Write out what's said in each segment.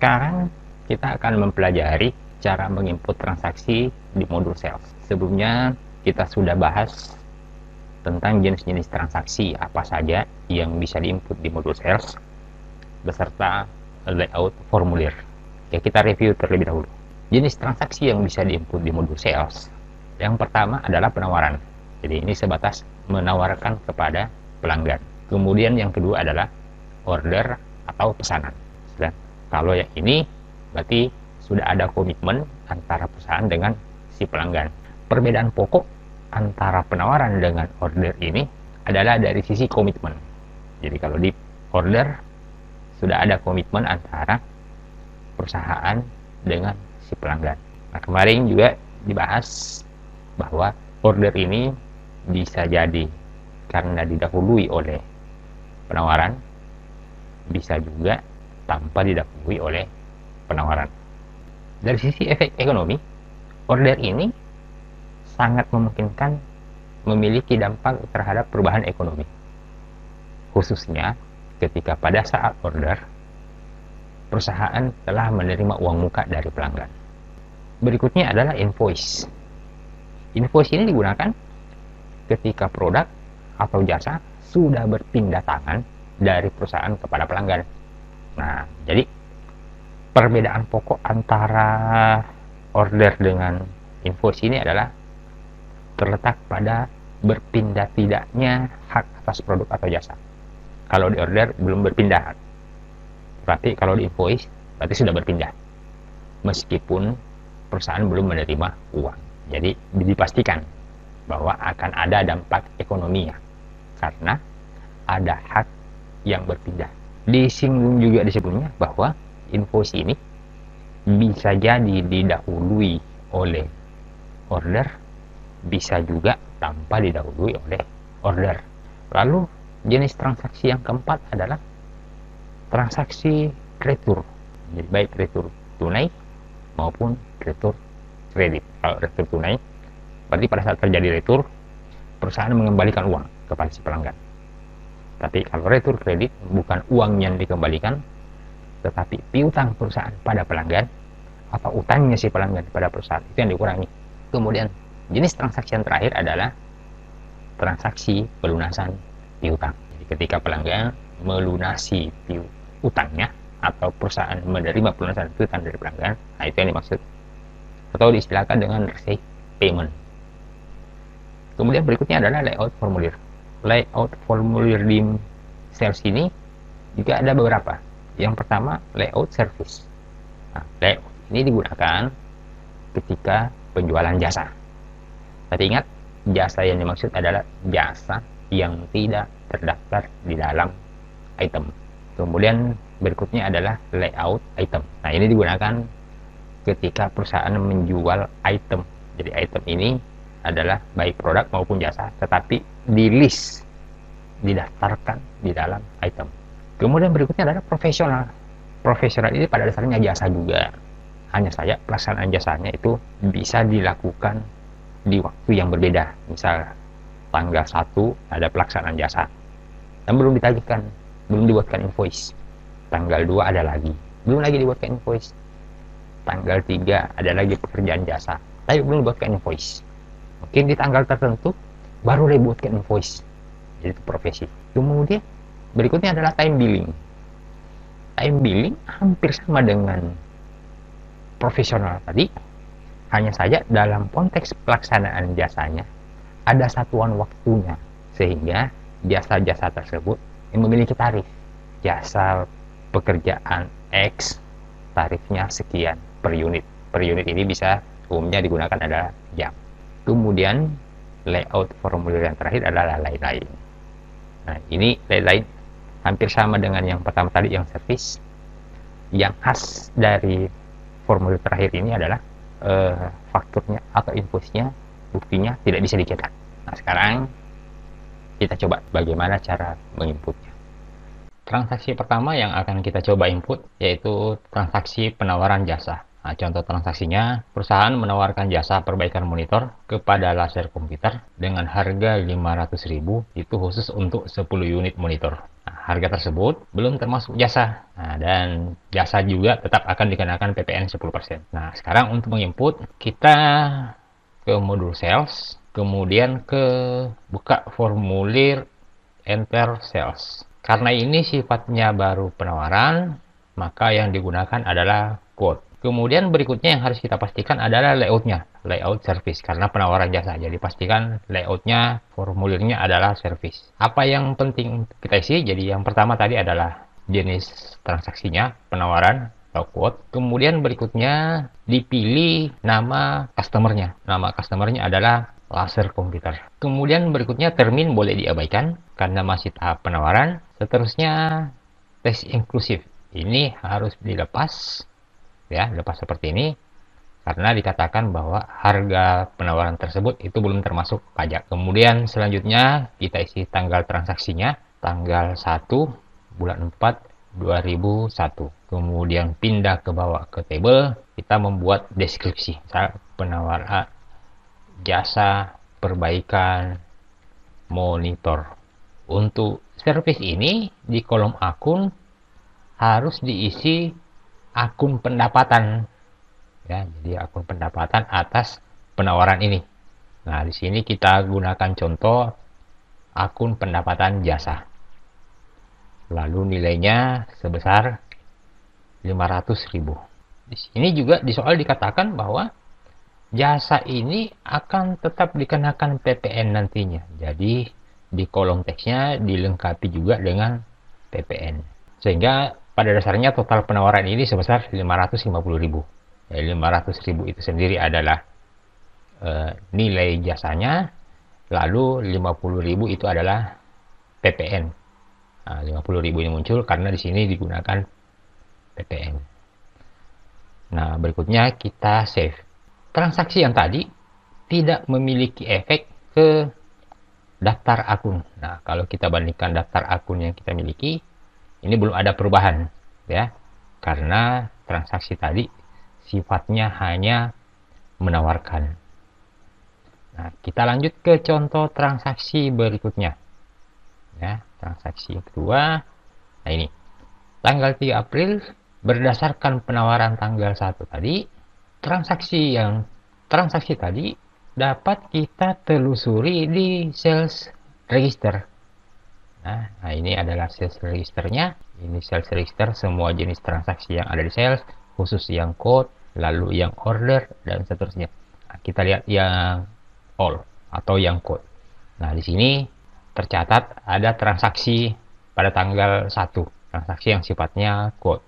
Sekarang kita akan mempelajari cara menginput transaksi di modul sales. Sebelumnya kita sudah bahas tentang jenis-jenis transaksi apa saja yang bisa diinput di modul sales beserta layout formulir. Oke, kita review terlebih dahulu. Jenis transaksi yang bisa diinput di modul sales, yang pertama adalah penawaran. Jadi ini sebatas menawarkan kepada pelanggan. Kemudian yang kedua adalah order atau pesanan. Dan kalau yang ini berarti sudah ada komitmen antara perusahaan dengan si pelanggan. Perbedaan pokok antara penawaran dengan order ini adalah dari sisi komitmen. Jadi kalau di order sudah ada komitmen antara perusahaan dengan si pelanggan. Nah, kemarin juga dibahas bahwa order ini bisa jadi karena didahului oleh penawaran, bisa juga tanpa didahului oleh penawaran. Dari sisi efek ekonomi, order ini sangat memungkinkan memiliki dampak terhadap perubahan ekonomi, khususnya ketika pada saat order perusahaan telah menerima uang muka dari pelanggan. Berikutnya adalah invoice. Invoice ini digunakan ketika produk atau jasa sudah berpindah tangan dari perusahaan kepada pelanggan. Nah, jadi perbedaan pokok antara order dengan invoice ini adalah terletak pada berpindah tidaknya hak atas produk atau jasa. Kalau di order belum berpindah, berarti kalau di invoice berarti sudah berpindah, meskipun perusahaan belum menerima uang. Jadi dipastikan bahwa akan ada dampak ekonominya karena ada hak yang berpindah. Disinggung juga di sebelumnya bahwa invoice ini bisa jadi didahului oleh order, bisa juga tanpa didahului oleh order. Lalu jenis transaksi yang keempat adalah transaksi retur. Jadi baik retur tunai maupun retur kredit. Kalau retur tunai berarti pada saat terjadi retur perusahaan mengembalikan uang kepada si pelanggan. Tapi kalau retur kredit bukan uang yang dikembalikan, tetapi piutang perusahaan pada pelanggan atau utangnya si pelanggan pada perusahaan itu yang dikurangi. Kemudian jenis transaksi yang terakhir adalah transaksi pelunasan piutang. Jadi ketika pelanggan melunasi utangnya atau perusahaan menerima pelunasan piutang dari pelanggan, nah itu yang dimaksud atau diistilahkan dengan receipt payment. Kemudian berikutnya adalah layout formulir. Layout formulir di sales ini juga ada beberapa. Yang pertama, layout service. Nah, layout ini digunakan ketika penjualan jasa. Tapi ingat, jasa yang dimaksud adalah jasa yang tidak terdaftar di dalam item. Kemudian berikutnya adalah layout item. Nah, ini digunakan ketika perusahaan menjual item. Jadi item ini adalah baik produk maupun jasa, tetapi di list, didaftarkan di dalam item. Kemudian berikutnya adalah profesional. Profesional ini pada dasarnya jasa juga. Hanya saja pelaksanaan jasanya itu bisa dilakukan di waktu yang berbeda. Misal tanggal 1 ada pelaksanaan jasa dan belum ditagihkan, belum dibuatkan invoice. Tanggal 2 ada lagi, belum lagi dibuatkan invoice. Tanggal 3 ada lagi pekerjaan jasa, tapi belum dibuatkan invoice. Mungkin di tanggal tertentu baru dibuatkan invoice. Jadi itu profesi. Kemudian berikutnya adalah time billing. Time billing hampir sama dengan profesional tadi, hanya saja dalam konteks pelaksanaan jasanya ada satuan waktunya, sehingga jasa-jasa tersebut yang memiliki tarif. Jasa pekerjaan X tarifnya sekian per unit. Per unit ini bisa umumnya digunakan adalah jam. Kemudian layout formulir yang terakhir adalah lain-lain. Nah, ini lain-lain hampir sama dengan yang pertama tadi, yang service. Yang khas dari formulir terakhir ini adalah fakturnya atau invoice-nya, buktinya tidak bisa dicetak. Nah, sekarang kita coba bagaimana cara menginputnya. Transaksi pertama yang akan kita coba input yaitu transaksi penawaran jasa. Nah, contoh transaksinya, perusahaan menawarkan jasa perbaikan monitor kepada Laser Komputer dengan harga 500.000, itu khusus untuk 10 unit monitor. Nah, harga tersebut belum termasuk jasa. Nah, dan jasa juga tetap akan dikenakan PPN 10%. Nah, sekarang untuk menginput, kita ke modul sales, kemudian ke buka formulir enter sales. Karena ini sifatnya baru penawaran, maka yang digunakan adalah quote. Kemudian berikutnya yang harus kita pastikan adalah layoutnya, layout service, karena penawaran jasa. Jadi pastikan layoutnya, formulirnya adalah service. Apa yang penting kita isi? Jadi yang pertama tadi adalah jenis transaksinya, penawaran atau quote. Kemudian berikutnya dipilih nama customernya. Nama customernya adalah laser komputer. Kemudian berikutnya termin boleh diabaikan karena masih tahap penawaran. Seterusnya tes inklusif. Ini harus dilepas, ya, lepas seperti ini karena dikatakan bahwa harga penawaran tersebut itu belum termasuk pajak. Kemudian selanjutnya kita isi tanggal transaksinya, tanggal 1 bulan 4 2001. Kemudian pindah ke bawah ke table, kita membuat deskripsi. Misal penawaran jasa perbaikan monitor. Untuk servis ini di kolom akun harus diisi akun pendapatan, ya, jadi akun pendapatan atas penawaran ini. Nah, di sini kita gunakan contoh akun pendapatan jasa. Lalu nilainya sebesar 500.000. Di sini juga di soal dikatakan bahwa jasa ini akan tetap dikenakan PPN nantinya. Jadi di kolom teksnya dilengkapi juga dengan PPN. Sehingga pada dasarnya total penawaran ini sebesar 550.000. Ya, 500.000 itu sendiri adalah nilai jasanya, lalu 50.000 itu adalah PPN. Nah, 50.000 ini muncul karena di sini digunakan PPN. Nah, berikutnya kita save. Transaksi yang tadi tidak memiliki efek ke daftar akun. Nah, kalau kita bandingkan daftar akun yang kita miliki, ini belum ada perubahan, ya, karena transaksi tadi sifatnya hanya menawarkan. Nah, kita lanjut ke contoh transaksi berikutnya, ya, transaksi yang kedua. Nah, ini tanggal 3 April berdasarkan penawaran tanggal 1 tadi, transaksi tadi dapat kita telusuri di sales register. Nah, ini adalah sales registernya. Ini sales register semua jenis transaksi yang ada di sales, khusus yang code, lalu yang order, dan seterusnya. Nah, kita lihat yang all atau yang code. Nah, di sini tercatat ada transaksi pada tanggal 1, transaksi yang sifatnya code.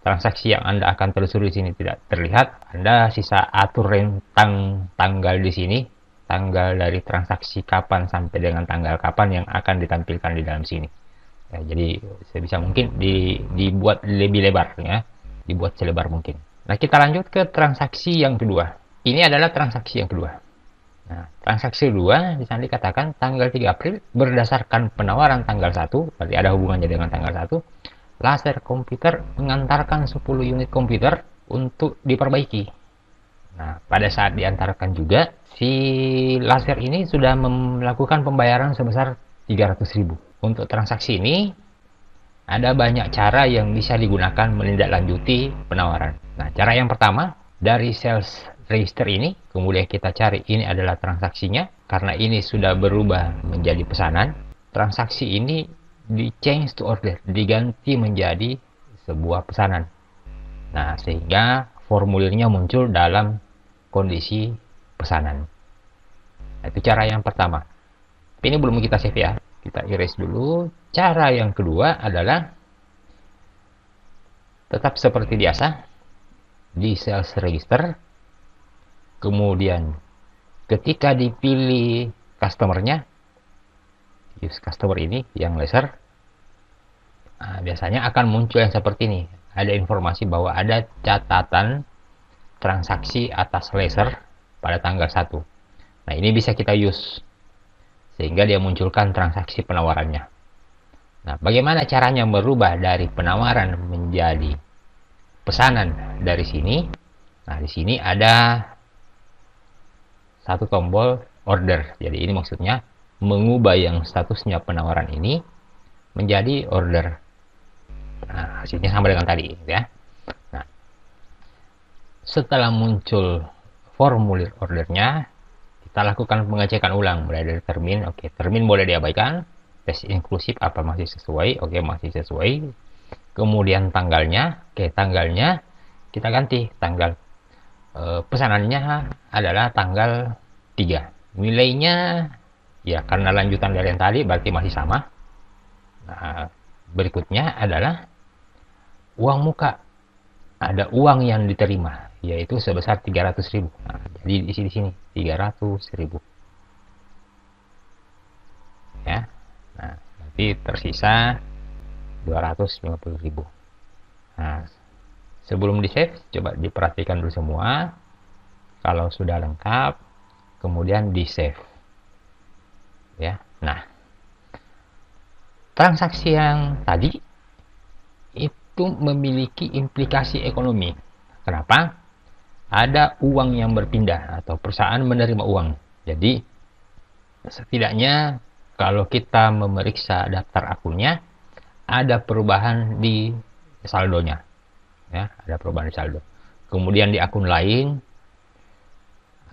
Transaksi yang Anda akan telusuri di sini tidak terlihat, Anda sisa atur rentang tanggal di sini, tanggal dari transaksi kapan sampai dengan tanggal kapan yang akan ditampilkan di dalam sini. Ya, jadi sebisa mungkin dibuat lebih lebar, ya, dibuat selebar mungkin. Nah, kita lanjut ke transaksi yang kedua. Ini adalah transaksi yang kedua. Nah, transaksi kedua di sana dikatakan tanggal 3 April berdasarkan penawaran tanggal 1, berarti ada hubungannya dengan tanggal 1. Laser komputer mengantarkan 10 unit komputer untuk diperbaiki. Nah, pada saat diantarkan juga, si laser ini sudah melakukan pembayaran sebesar 300.000. Untuk transaksi ini, ada banyak cara yang bisa digunakan menindaklanjuti penawaran. Nah, cara yang pertama, dari sales register ini, kemudian kita cari ini adalah transaksinya, karena ini sudah berubah menjadi pesanan. Transaksi ini di change to order, diganti menjadi sebuah pesanan. Nah, sehingga formulirnya muncul dalam kondisi pesanan. Nah, itu cara yang pertama. Tapi ini belum kita save, ya, kita erase dulu. Cara yang kedua adalah tetap seperti biasa di sales register, kemudian ketika dipilih customernya, use customer ini yang laser, nah, biasanya akan muncul yang seperti ini. Ada informasi bahwa ada catatan transaksi atas laser pada tanggal 1. Nah, ini bisa kita use sehingga dia munculkan transaksi penawarannya. Nah, bagaimana caranya merubah dari penawaran menjadi pesanan dari sini? Nah, di sini ada satu tombol order. Jadi ini maksudnya mengubah yang statusnya penawaran ini menjadi order. Nah, hasilnya sama dengan tadi ya. Nah, setelah muncul formulir ordernya, kita lakukan pengecekan ulang mulai dari termin. Oke, termin boleh diabaikan. Tes inklusif apa masih sesuai? Oke, masih sesuai. Kemudian tanggalnya, oke, tanggalnya kita ganti tanggal pesanannya adalah tanggal 3. Nilainya ya karena lanjutan dari yang tadi berarti masih sama. Nah, berikutnya adalah uang muka. Ada uang yang diterima yaitu sebesar 300.000. Nah, jadi di sini 300.000 ya. Nah, nanti tersisa 250.000. Nah, sebelum di save coba diperhatikan dulu semua. Kalau sudah lengkap kemudian di save ya. Nah, transaksi yang tadi itu memiliki implikasi ekonomi. Kenapa? Ada uang yang berpindah atau perusahaan menerima uang. Jadi setidaknya kalau kita memeriksa daftar akunnya ada perubahan di saldonya ya, ada perubahan di saldo. Kemudian di akun lain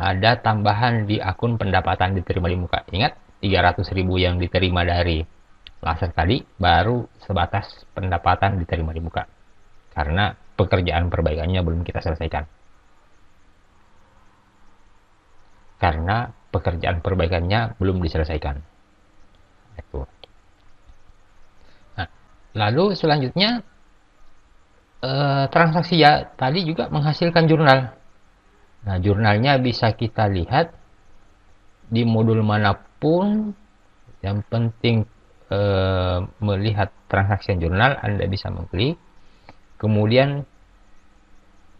ada tambahan di akun pendapatan diterima di muka. Ingat 300.000 yang diterima dari laser tadi baru sebatas pendapatan diterima di muka karena pekerjaan perbaikannya belum kita selesaikan. Karena pekerjaan perbaikannya belum diselesaikan. Itu. Nah, lalu selanjutnya transaksi ya tadi juga menghasilkan jurnal. Nah, jurnalnya bisa kita lihat di modul manapun. Yang penting melihat transaksi jurnal, Anda bisa mengklik. Kemudian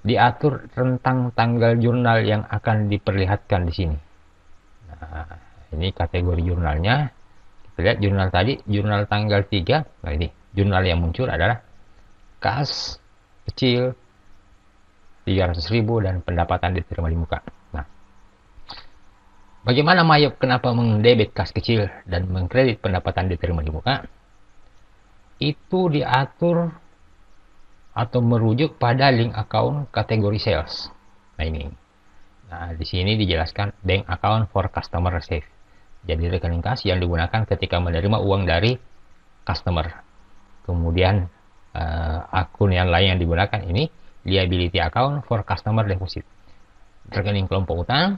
diatur tentang tanggal jurnal yang akan diperlihatkan di sini. Nah, ini kategori jurnalnya. Kita lihat jurnal tadi, jurnal tanggal 3. Nah, ini jurnal yang muncul adalah kas kecil 300.000 dan pendapatan diterima di muka. Nah, bagaimana Mayop kenapa mendebit kas kecil dan mengkredit pendapatan diterima di muka? Itu diatur atau merujuk pada link account kategori sales. Nah, ini. Nah, di sini dijelaskan bank account for customer receive. Jadi rekening kas yang digunakan ketika menerima uang dari customer. Kemudian akun yang lain yang digunakan ini liability account for customer deposit. Rekening kelompok utang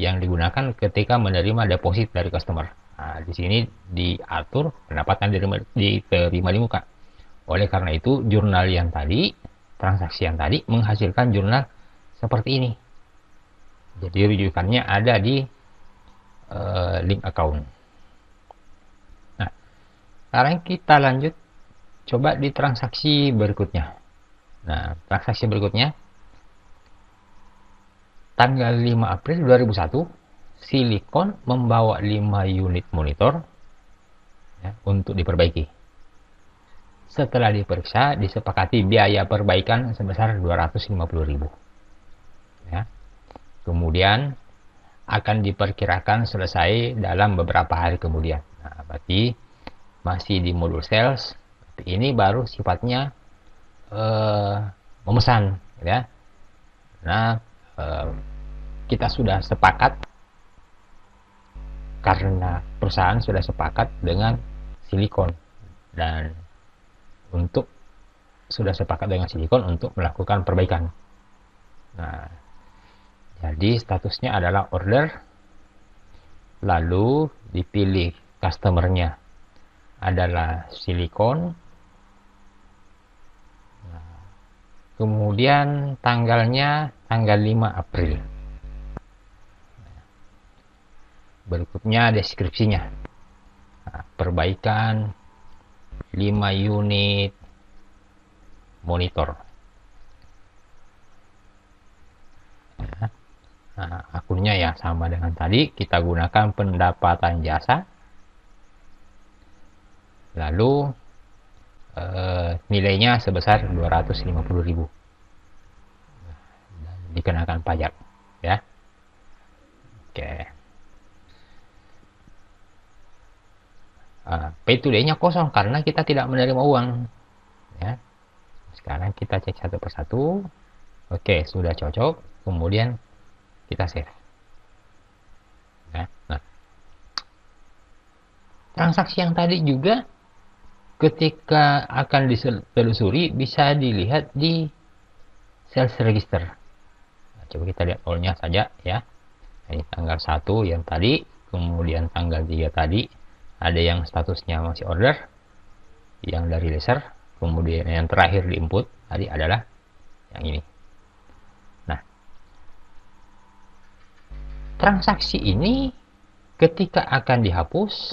yang digunakan ketika menerima deposit dari customer. Nah, di sini diatur pendapatan diterima di muka. Oleh karena itu, jurnal yang tadi, transaksi yang tadi menghasilkan jurnal seperti ini. Jadi rujukannya ada di link account. Nah, sekarang kita lanjut coba di transaksi berikutnya. Nah, transaksi berikutnya tanggal 5 April 2001 Silicon membawa 5 unit monitor ya, untuk diperbaiki. Setelah diperiksa, disepakati biaya perbaikan sebesar 250.000. Ya. Kemudian akan diperkirakan selesai dalam beberapa hari kemudian. Nah, berarti masih di modul sales. Ini baru sifatnya memesan, ya. Nah, kita sudah sepakat karena perusahaan sudah sepakat dengan Silicon dan sudah sepakat dengan Silicon untuk melakukan perbaikan. Nah, jadi statusnya adalah order, lalu dipilih customernya adalah Silicon, nah, kemudian tanggalnya tanggal 5 April. Berikutnya deskripsinya, nah, perbaikan 5 unit monitor. Nah, akunnya ya sama dengan tadi, kita gunakan pendapatan jasa, lalu nilainya sebesar 250.000 dan dikenakan pajak, ya. Oke. Pay today-nya kosong karena kita tidak menerima uang. Ya. Sekarang kita cek satu persatu. Oke, sudah cocok. Kemudian kita save. Ya. Nah, transaksi yang tadi juga ketika akan ditelusuri bisa dilihat di sales register. Nah, coba kita lihat all-nya saja ya. Ini tanggal 1 yang tadi, kemudian tanggal 3 tadi ada yang statusnya masih order, yang dari laser, kemudian yang terakhir di input tadi adalah yang ini. Nah, transaksi ini ketika akan dihapus,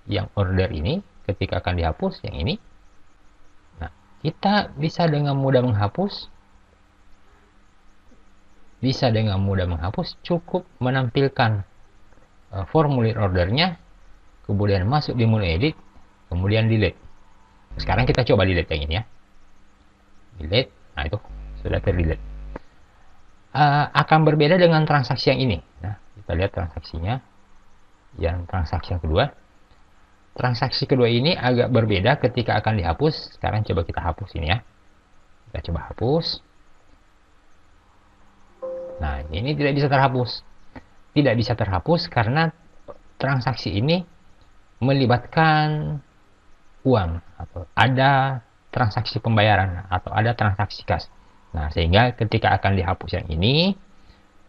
yang order ini ketika akan dihapus yang ini. Nah, kita bisa dengan mudah menghapus, cukup menampilkan formulir ordernya, kemudian masuk di menu edit, kemudian delete. Sekarang kita coba delete yang ini ya. Delete, nah itu sudah terdelete. Akan berbeda dengan transaksi yang ini. Nah, kita lihat transaksinya. Yang transaksi yang kedua. Transaksi kedua ini agak berbeda ketika akan dihapus. Sekarang coba kita hapus ini ya. Kita coba hapus. Nah, ini tidak bisa terhapus. Tidak bisa terhapus karena transaksi ini melibatkan uang atau ada transaksi pembayaran atau ada transaksi kas. Nah, sehingga ketika akan dihapus yang ini,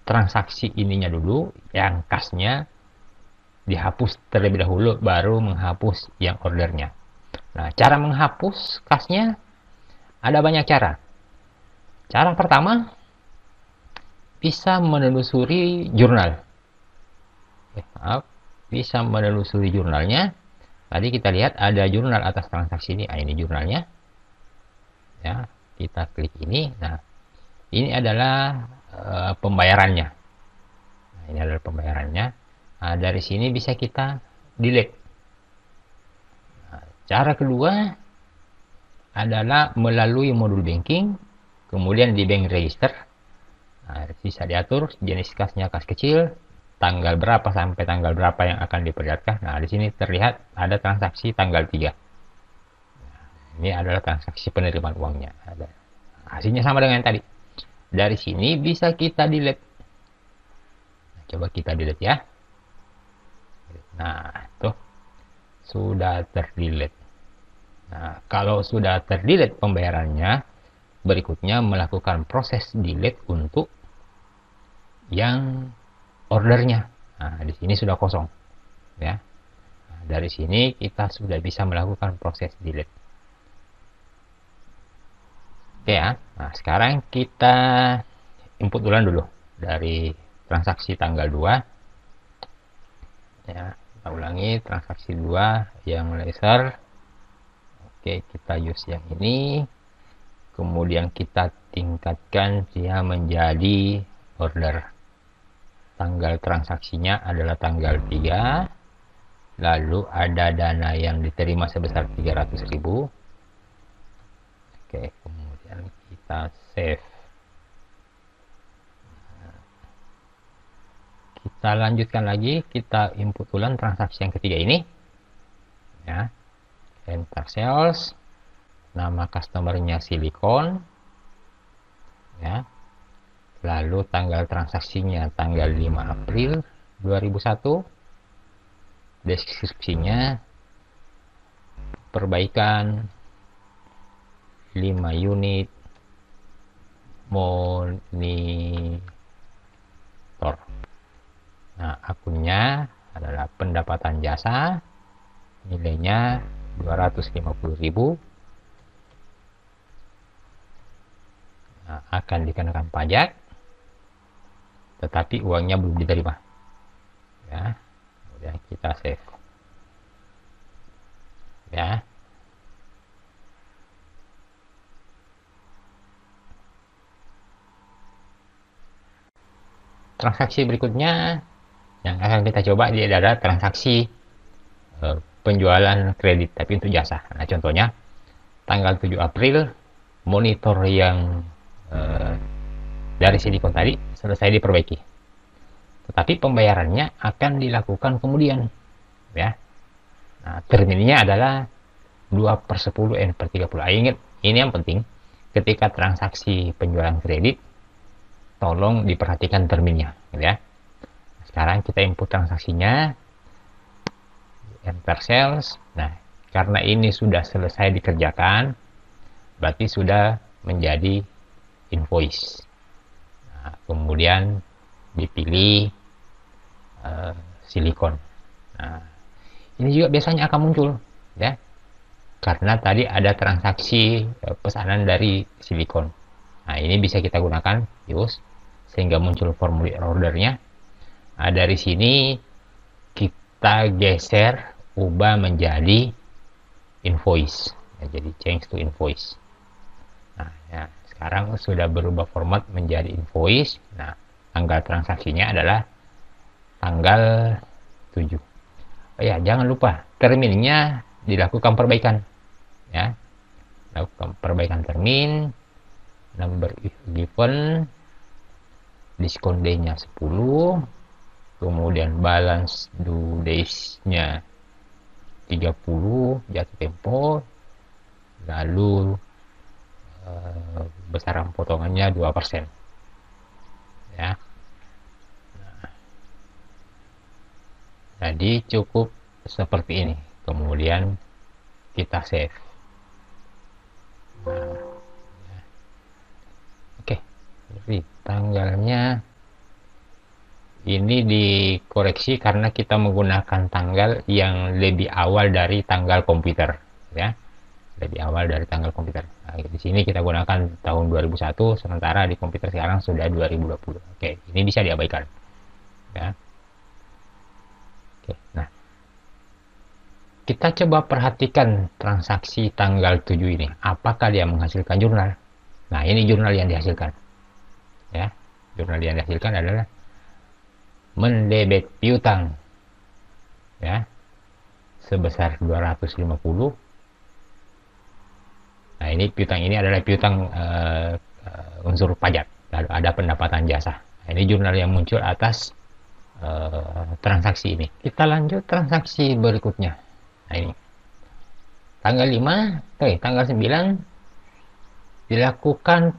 transaksi ininya dulu, yang kasnya dihapus terlebih dahulu, baru menghapus yang ordernya. Nah, cara menghapus kasnya ada banyak cara. Cara pertama, bisa menelusuri jurnal. Bisa menelusuri jurnalnya. Tadi kita lihat ada jurnal atas transaksi ini. Ini jurnalnya. Ya, kita klik ini. Nah, ini adalah pembayarannya. Nah, ini adalah pembayarannya. Nah, dari sini bisa kita delete. Nah, cara kedua adalah melalui modul banking, kemudian di bank register. Nah, bisa diatur jenis kasnya kas kecil, tanggal berapa sampai tanggal berapa yang akan diperlihatkan. Nah, di sini terlihat ada transaksi tanggal 3. Nah, ini adalah transaksi penerimaan uangnya. Hasilnya sama dengan yang tadi. Dari sini bisa kita delete. Nah, coba kita delete ya. Nah, tuh sudah terdelete. Nah, kalau sudah terdelete pembayarannya, berikutnya melakukan proses delete untuk yang ordernya. Nah, di sini sudah kosong ya. Nah, dari sini kita sudah bisa melakukan proses delete. Oke ya. Nah, sekarang kita input ulang dulu dari transaksi tanggal 2 ya. Kita ulangi transaksi 2 yang laser. Oke, kita use yang ini. Kemudian kita tingkatkan dia menjadi order. Tanggal transaksinya adalah tanggal 3. Lalu ada dana yang diterima sebesar 300.000. Oke, kemudian kita save. Kita lanjutkan lagi, kita input ulang transaksi yang ketiga ini. Ya. Enter sales. Nama customernya Silicon ya. Lalu tanggal transaksinya tanggal 5 April 2001. Deskripsinya perbaikan 5 unit monitor. Nah, akunnya adalah pendapatan jasa, nilainya 250.000. Nah, akan dikenakan pajak, tetapi uangnya belum diterima ya. Kemudian kita save ya. Transaksi berikutnya yang akan kita coba dia adalah transaksi penjualan kredit tapi untuk jasa. Nah, contohnya tanggal 7 April monitor yang dari Silicon tadi selesai diperbaiki, tetapi pembayarannya akan dilakukan kemudian ya. Nah, terminnya adalah 2/10 N/30. Ingat, ini yang penting. Ketika transaksi penjualan kredit, tolong diperhatikan terminnya, ya. Sekarang kita input transaksinya, enter sales. Nah, karena ini sudah selesai dikerjakan, berarti sudah menjadi invoice. Nah, kemudian dipilih silikon. Nah, ini juga biasanya akan muncul, ya, karena tadi ada transaksi pesanan dari silikon. Nah, ini bisa kita gunakan use sehingga muncul formulir ordernya. Nah, dari sini kita geser, ubah menjadi invoice. Nah, jadi change to invoice. Nah, ya, sekarang sudah berubah format menjadi invoice. Nah, tanggal transaksinya adalah tanggal 7. Oh ya, jangan lupa terminnya dilakukan perbaikan, ya. Lakukan perbaikan termin, number if given, diskon day-nya 10, kemudian balance due days-nya 30 jatuh tempo, lalu besaran potongannya 2%, ya. Jadi cukup seperti ini, kemudian kita save. Nah, ya. Oke, jadi tanggalnya ini dikoreksi karena kita menggunakan tanggal yang lebih awal dari tanggal komputer, ya, lebih awal dari tanggal komputer. Nah, di sini kita gunakan tahun 2001, sementara di komputer sekarang sudah 2020. Oke, ini bisa diabaikan, ya. Oke, nah, kita coba perhatikan transaksi tanggal 7 ini. Apakah dia menghasilkan jurnal? Nah, ini jurnal yang dihasilkan, ya. Jurnal yang dihasilkan adalah mendebet piutang, ya, sebesar 250. Nah, ini piutang ini adalah piutang unsur pajak. Lalu ada pendapatan jasa. Nah, ini jurnal yang muncul atas transaksi ini. Kita lanjut transaksi berikutnya. Nah, ini tanggal 5, tanggal 9 dilakukan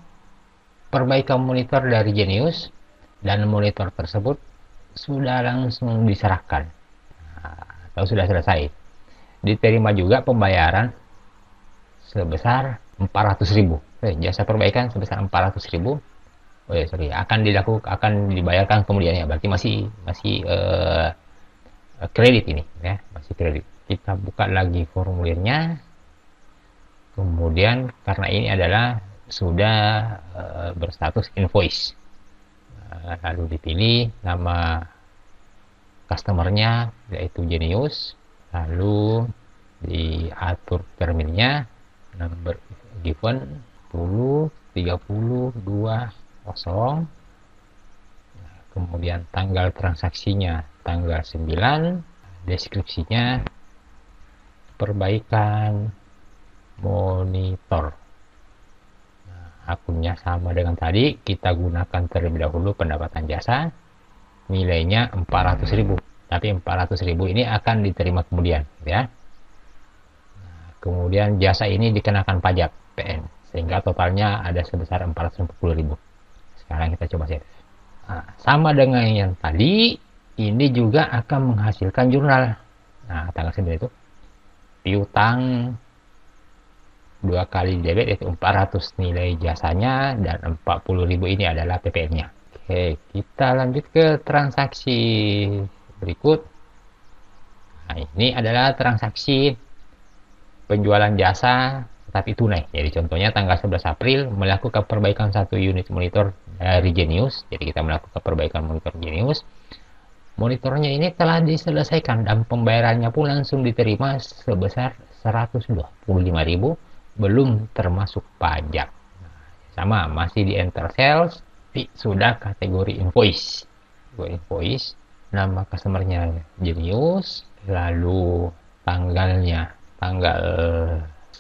perbaikan monitor dari Genius, dan monitor tersebut sudah langsung diserahkan, atau sudah selesai. Diterima juga pembayaran sebesar 400.000. Jasa perbaikan sebesar 400.000. Oh ya, sorry, akan dibayarkan kemudiannya, berarti masih kredit ini, ya, masih kredit. Kita buka lagi formulirnya, kemudian karena ini adalah sudah berstatus invoice, lalu dipilih nama customernya yaitu Genius, lalu diatur terminnya, number given 10 30 20, kemudian tanggal transaksinya tanggal 9, deskripsinya perbaikan monitor. Nah, akunnya sama dengan tadi, kita gunakan terlebih dahulu pendapatan jasa, nilainya 400.000, tapi 400.000 ini akan diterima kemudian, ya. Nah, kemudian jasa ini dikenakan pajak PN, sehingga totalnya ada sebesar 440.000. Sekarang kita coba save. Nah, sama dengan yang tadi, ini juga akan menghasilkan jurnal. Nah, tanggal 9 itu piutang 2 kali debit, yaitu 400 nilai jasanya, dan 40.000 ini adalah PPN-nya. Oke, kita lanjut ke transaksi berikut. Nah, ini adalah transaksi penjualan jasa tapi tunai. Jadi contohnya tanggal 11 April melakukan perbaikan 1 unit monitor dari Genius. Jadi kita melakukan perbaikan monitor Genius. Monitornya ini telah diselesaikan dan pembayarannya pun langsung diterima sebesar 125.000, belum termasuk pajak. Nah, sama, masih di enter sales, tapi sudah kategori invoice. Invoice, nama customernya Genius, lalu tanggalnya tanggal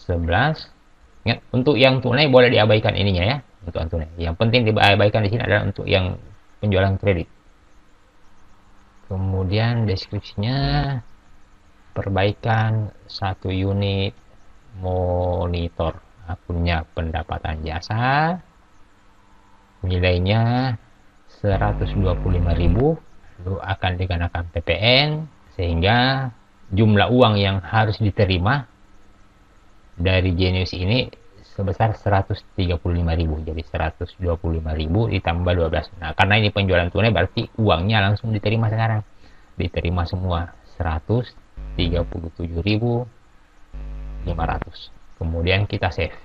11. Ingat, untuk yang tunai boleh diabaikan ininya, ya. Untuk yang tunai, yang penting diabaikan di sini adalah untuk yang penjualan kredit. Kemudian deskripsinya perbaikan 1 unit monitor. Akunnya pendapatan jasa, nilainya 125.000, lalu akan dikenakan PPN, sehingga jumlah uang yang harus diterima dari Genius ini sebesar 135.000. Jadi 125.000 ditambah 12. Nah, karena ini penjualan tunai berarti uangnya langsung diterima sekarang. Diterima semua 137.500. Kemudian kita save.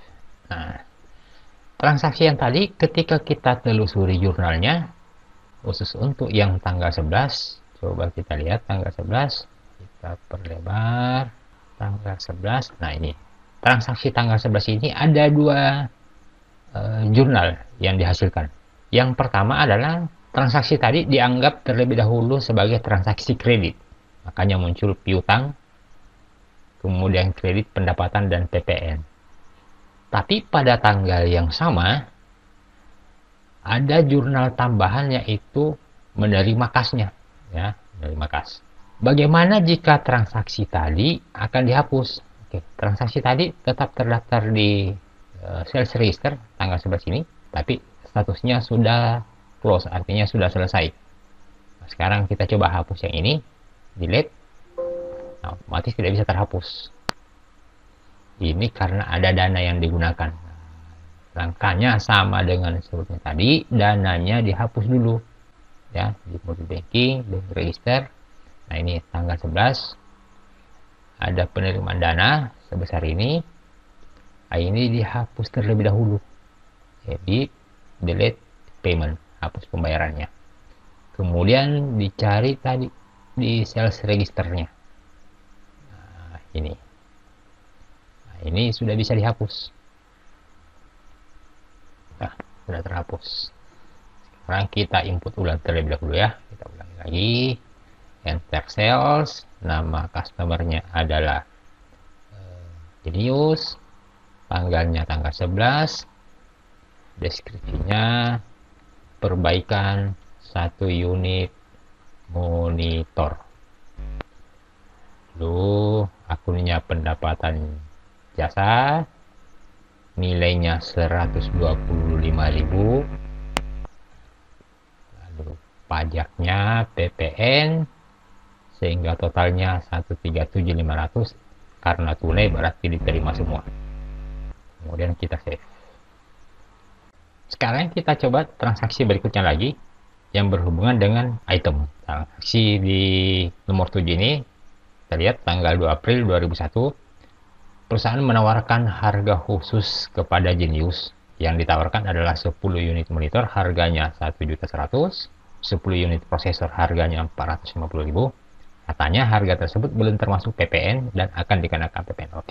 Nah, transaksi yang tadi ketika kita telusuri jurnalnya, khusus untuk yang tanggal 11, coba kita lihat tanggal 11, kita perlebar tanggal 11. Nah, ini transaksi tanggal 11 ini ada 2 jurnal yang dihasilkan. Yang pertama adalah transaksi tadi dianggap terlebih dahulu sebagai transaksi kredit, makanya muncul piutang, kemudian kredit pendapatan dan PPN. Tapi pada tanggal yang sama ada jurnal tambahan, yaitu menerima kasnya, ya, menerima kas. Bagaimana jika transaksi tadi akan dihapus? Oke, transaksi tadi tetap terdaftar di sales register tanggal 11 ini, tapi statusnya sudah close, artinya sudah selesai. Nah, sekarang kita coba hapus yang ini, delete. Nah, otomatis tidak bisa terhapus. Ini karena ada dana yang digunakan. Langkahnya sama dengan sebelumnya tadi, dananya dihapus dulu, ya, di mobile banking, bank register. Nah, ini tanggal 11 ada penerimaan dana sebesar ini. Nah, ini dihapus terlebih dahulu, jadi delete payment, hapus pembayarannya. Kemudian dicari tadi di sales registernya. Nah, ini sudah bisa dihapus. Nah, sudah terhapus. Sekarang kita input ulang terlebih dahulu, ya. Kita ulangi lagi. Enter sales, nama customernya adalah Genius, tanggalnya tanggal 11, deskripsinya perbaikan 1 unit monitor. Lalu akunnya pendapatan jasa, nilainya 125.000, lalu pajaknya PPN, sehingga totalnya 137.500. Karena tunai berarti diterima semua. Kemudian kita save. Sekarang kita coba transaksi berikutnya lagi yang berhubungan dengan item. Transaksi di nomor 7 ini kita lihat tanggal 2 April 2001, perusahaan menawarkan harga khusus kepada Genius. Yang ditawarkan adalah 10 unit monitor, harganya 1.100.000, 10 unit prosesor harganya 450.000. Katanya harga tersebut belum termasuk PPN dan akan dikenakan PPN.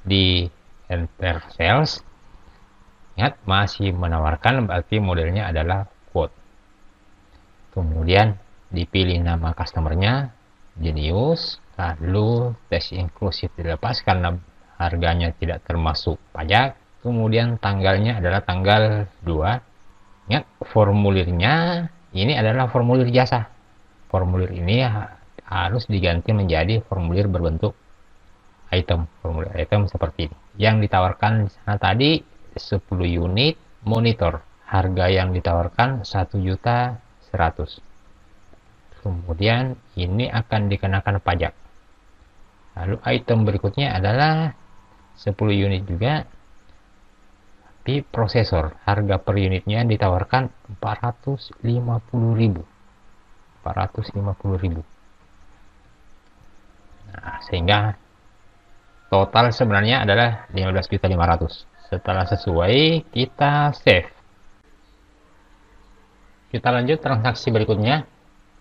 Di enter sales, ingat masih menawarkan, berarti modelnya adalah quote. Kemudian dipilih nama customernya Genius, lalu tax inclusive dilepas karena harganya tidak termasuk pajak. Kemudian tanggalnya adalah tanggal 2. Ingat, formulirnya ini adalah formulir jasa. Formulir ini harus diganti menjadi formulir berbentuk item. Formulir item seperti ini. Yang ditawarkan di sana tadi 10 unit monitor. Harga yang ditawarkan 1.100.000. Kemudian ini akan dikenakan pajak. Lalu item berikutnya adalah 10 unit juga, tapi prosesor. Harga per unitnya ditawarkan 450.000. 450.000. Nah, sehingga total sebenarnya adalah 15.500. Setelah sesuai, kita save. Kita lanjut transaksi berikutnya,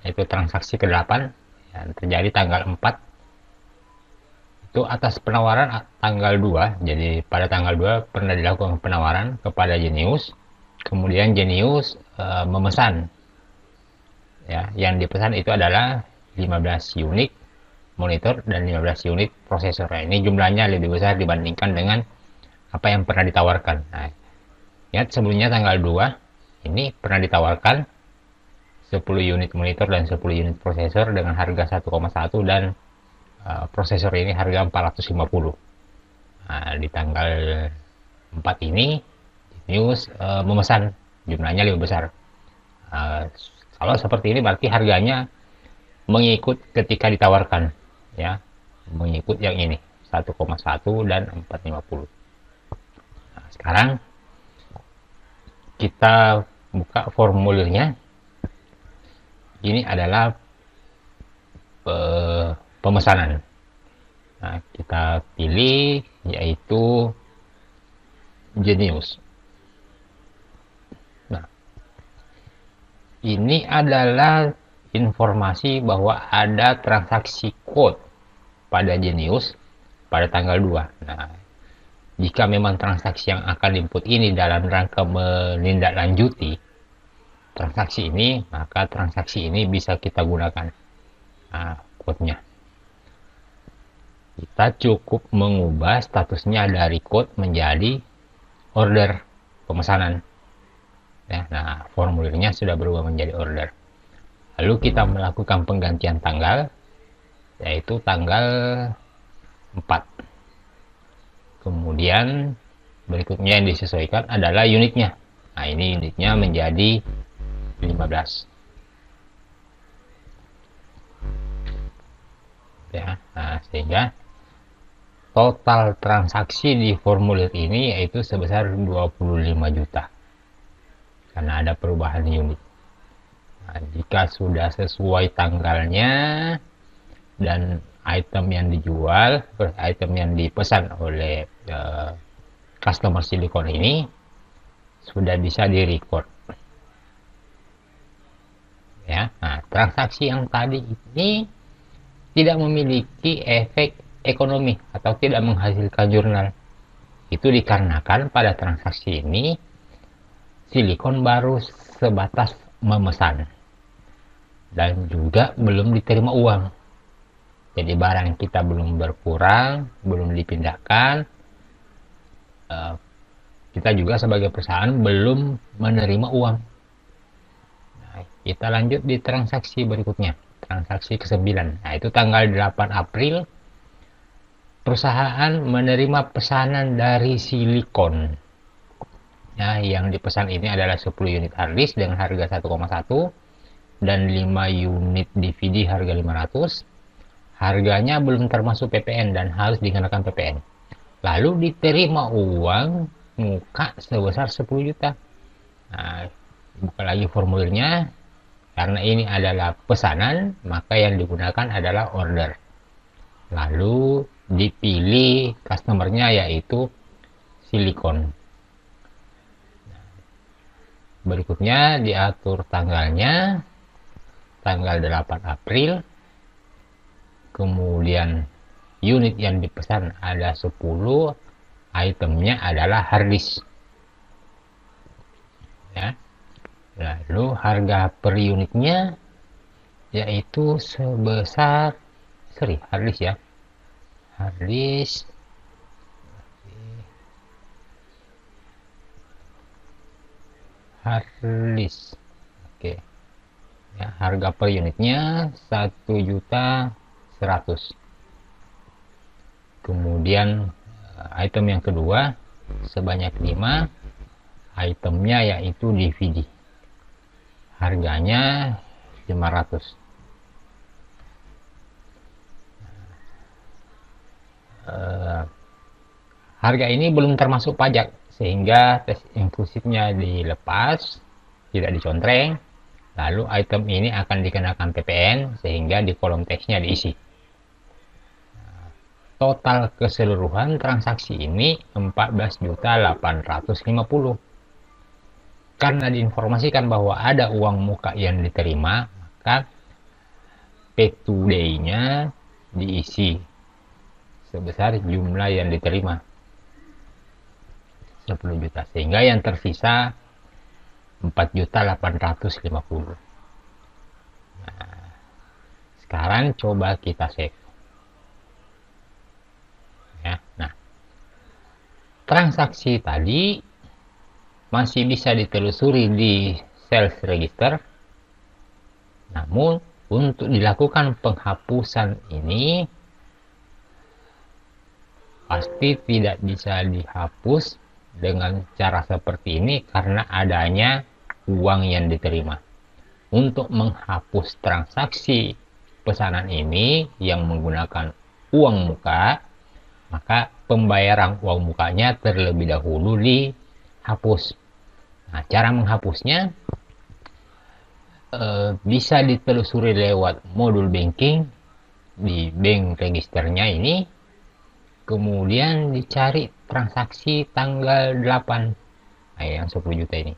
yaitu transaksi ke-8 yang terjadi tanggal 4. Itu atas penawaran tanggal 2. Jadi pada tanggal 2 pernah dilakukan penawaran kepada Genius. Kemudian Genius memesan. Ya, yang dipesan itu adalah 15 unit monitor dan 15 unit prosesor. Nah, ini jumlahnya lebih besar dibandingkan dengan apa yang pernah ditawarkan. Nah, ingat sebelumnya tanggal 2 ini pernah ditawarkan 10 unit monitor dan 10 unit prosesor dengan harga 1,1 dan prosesor ini harga 450. Nah, di tanggal 4 ini Genius memesan, jumlahnya lebih besar. Kalau seperti ini berarti harganya mengikut ketika ditawarkan, ya, mengikut yang ini 1,1 dan 450. Nah, sekarang kita buka formulirnya. Ini adalah pemesanan. Nah, kita pilih yaitu Genius. Nah, ini adalah informasi bahwa ada transaksi code pada Genius pada tanggal 2. Nah, jika memang transaksi yang akan diinput ini dalam rangka menindaklanjuti transaksi ini, maka transaksi ini bisa kita gunakan. Nah, code-nya. Kita cukup mengubah statusnya dari code menjadi order pemesanan. Ya, nah, formulirnya sudah berubah menjadi order. Lalu kita melakukan penggantian tanggal, yaitu tanggal 4. Kemudian berikutnya yang disesuaikan adalah unitnya. Nah, ini unitnya menjadi 15. Ya, nah, sehingga total transaksi di formulir ini yaitu sebesar 25 juta karena ada perubahan unit. Nah, jika sudah sesuai tanggalnya dan item yang dijual, item yang dipesan oleh customer silikon ini sudah bisa direcord. Ya, nah, transaksi yang tadi ini tidak memiliki efek ekonomi atau tidak menghasilkan jurnal. Itu dikarenakan pada transaksi ini silikon baru sebatas memesan dan juga belum diterima uang. Jadi barang kita belum berkurang, belum dipindahkan. Kita juga sebagai perusahaan belum menerima uang. Nah, kita lanjut di transaksi berikutnya, transaksi ke-9. Nah, itu tanggal 8 April perusahaan menerima pesanan dari silikon. Nah, yang dipesan ini adalah 10 unit hard disk dengan harga 1,1 dan 5 unit DVD harga 500. Harganya belum termasuk PPN dan harus dikenakan PPN. Lalu diterima uang muka sebesar 10 juta. Nah, buka lagi formulirnya. Karena ini adalah pesanan, maka yang digunakan adalah order. Lalu dipilih customernya yaitu silikon. Berikutnya diatur tanggalnya, tanggal 8 April. Kemudian unit yang dipesan ada 10, itemnya adalah hard disk. Ya. Lalu harga per unitnya yaitu sebesar hard disk ya. Hard disk oke ya, harga per unitnya 1.100.000. kemudian item yang kedua sebanyak 5, itemnya yaitu DVD, harganya 500. Harga ini belum termasuk pajak sehingga tes inklusifnya dilepas, tidak dicontreng. Lalu item ini akan dikenakan PPN sehingga di kolom teksnya diisi. Total keseluruhan transaksi ini 14.850. Karena diinformasikan bahwa ada uang muka yang diterima, maka P2D-nya diisi sebesar jumlah yang diterima 10 juta, sehingga yang tersisa 4.850. Nah, sekarang coba kita save ya. Nah, transaksi tadi masih bisa ditelusuri di sales register, namun untuk dilakukan penghapusan ini pasti tidak bisa dihapus dengan cara seperti ini karena adanya uang yang diterima. Untuk menghapus transaksi pesanan ini yang menggunakan uang muka, maka pembayaran uang mukanya terlebih dahulu dihapus. Nah, cara menghapusnya bisa ditelusuri lewat modul banking di bank registernya ini, kemudian dicari transaksi tanggal 8, nah, yang 10 juta ini.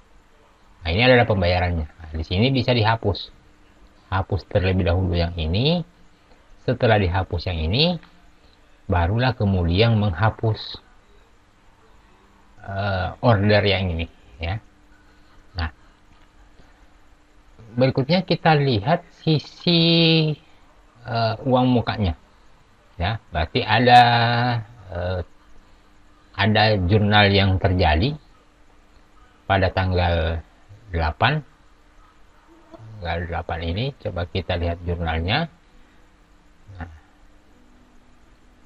Nah, ini adalah pembayarannya. Nah, di sini bisa dihapus. Hapus terlebih dahulu yang ini. Setelah dihapus yang ini, barulah kemudian menghapus order yang ini, ya. Nah, berikutnya kita lihat sisi uang mukanya, ya. Berarti ada jurnal yang terjadi pada tanggal 8 ini. Coba kita lihat jurnalnya. Nah,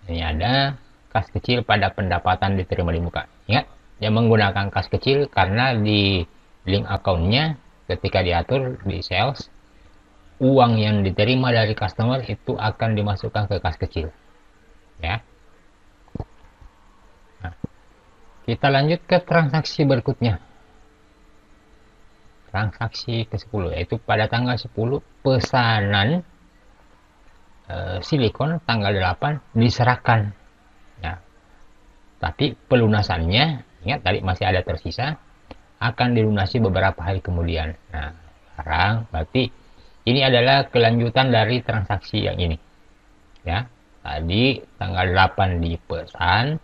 ini ada kas kecil pada pendapatan diterima di muka. Ingat, yang menggunakan kas kecil karena di link akunnya ketika diatur di sales, uang yang diterima dari customer itu akan dimasukkan ke kas kecil, ya. Nah, kita lanjut ke transaksi berikutnya. Transaksi ke-10, yaitu pada tanggal 10 pesanan silikon tanggal 8 diserahkan, ya. Tapi pelunasannya, ingat tadi masih ada tersisa, akan dilunasi beberapa hari kemudian. Nah, sekarang berarti ini adalah kelanjutan dari transaksi yang ini, ya. Tadi tanggal 8 dipesan,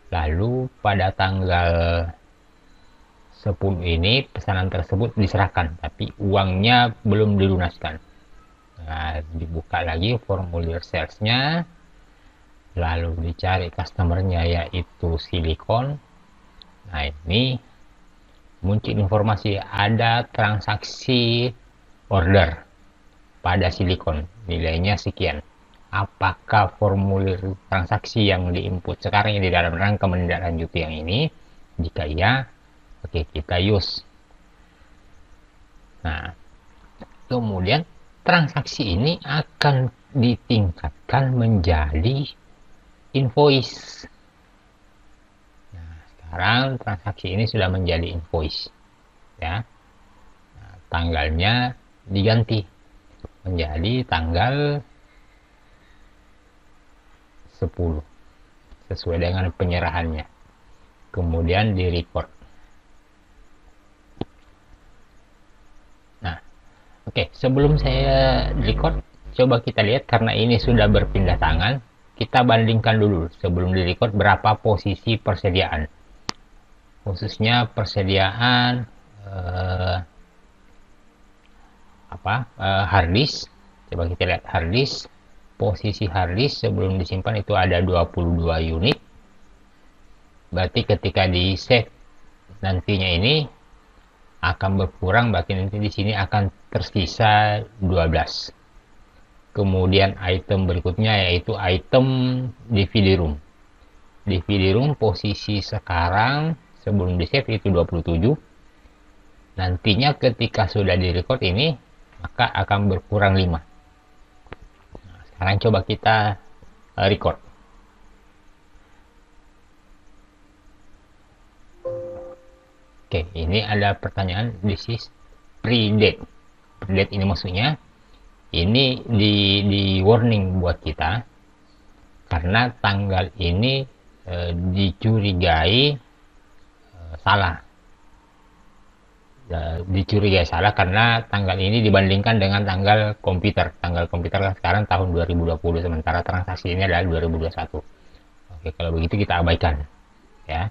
lalu pada tanggal 10 ini pesanan tersebut diserahkan, tapi uangnya belum dilunaskan. Nah, dibuka lagi formulir salesnya, lalu dicari customernya yaitu silikon. Nah, ini muncul informasi ada transaksi order pada silikon, nilainya sekian. Apakah formulir transaksi yang diinput sekarang di dalam rangka menindaklanjuti yang ini? Jika iya, oke, kita use. Nah, kemudian transaksi ini akan ditingkatkan menjadi invoice. Sekarang transaksi ini sudah menjadi invoice, ya. Nah, tanggalnya diganti menjadi tanggal 10 sesuai dengan penyerahannya, kemudian di record. Nah, oke, sebelum saya record, coba kita lihat karena ini sudah berpindah tangan, kita bandingkan dulu sebelum di record berapa posisi persediaan, khususnya persediaan hard disk. Coba kita lihat hard disk. Posisi hard disk sebelum disimpan itu ada 22 unit. Berarti ketika di save nantinya ini akan berkurang, berarti nanti di sini akan tersisa 12. Kemudian item berikutnya yaitu item DVD room. DVD room posisi sekarang sebelum di save itu 27. Nantinya ketika sudah di record ini maka akan berkurang 5. Nah, sekarang coba kita record. Oke, ini ada pertanyaan, this is pre-date. Pre-date ini maksudnya ini di warning buat kita karena tanggal ini dicurigai salah. Dicurigai salah karena tanggal ini dibandingkan dengan tanggal komputer. Tanggal komputer kan sekarang tahun 2020, sementara transaksi ini adalah 2021. Oke, kalau begitu kita abaikan, ya.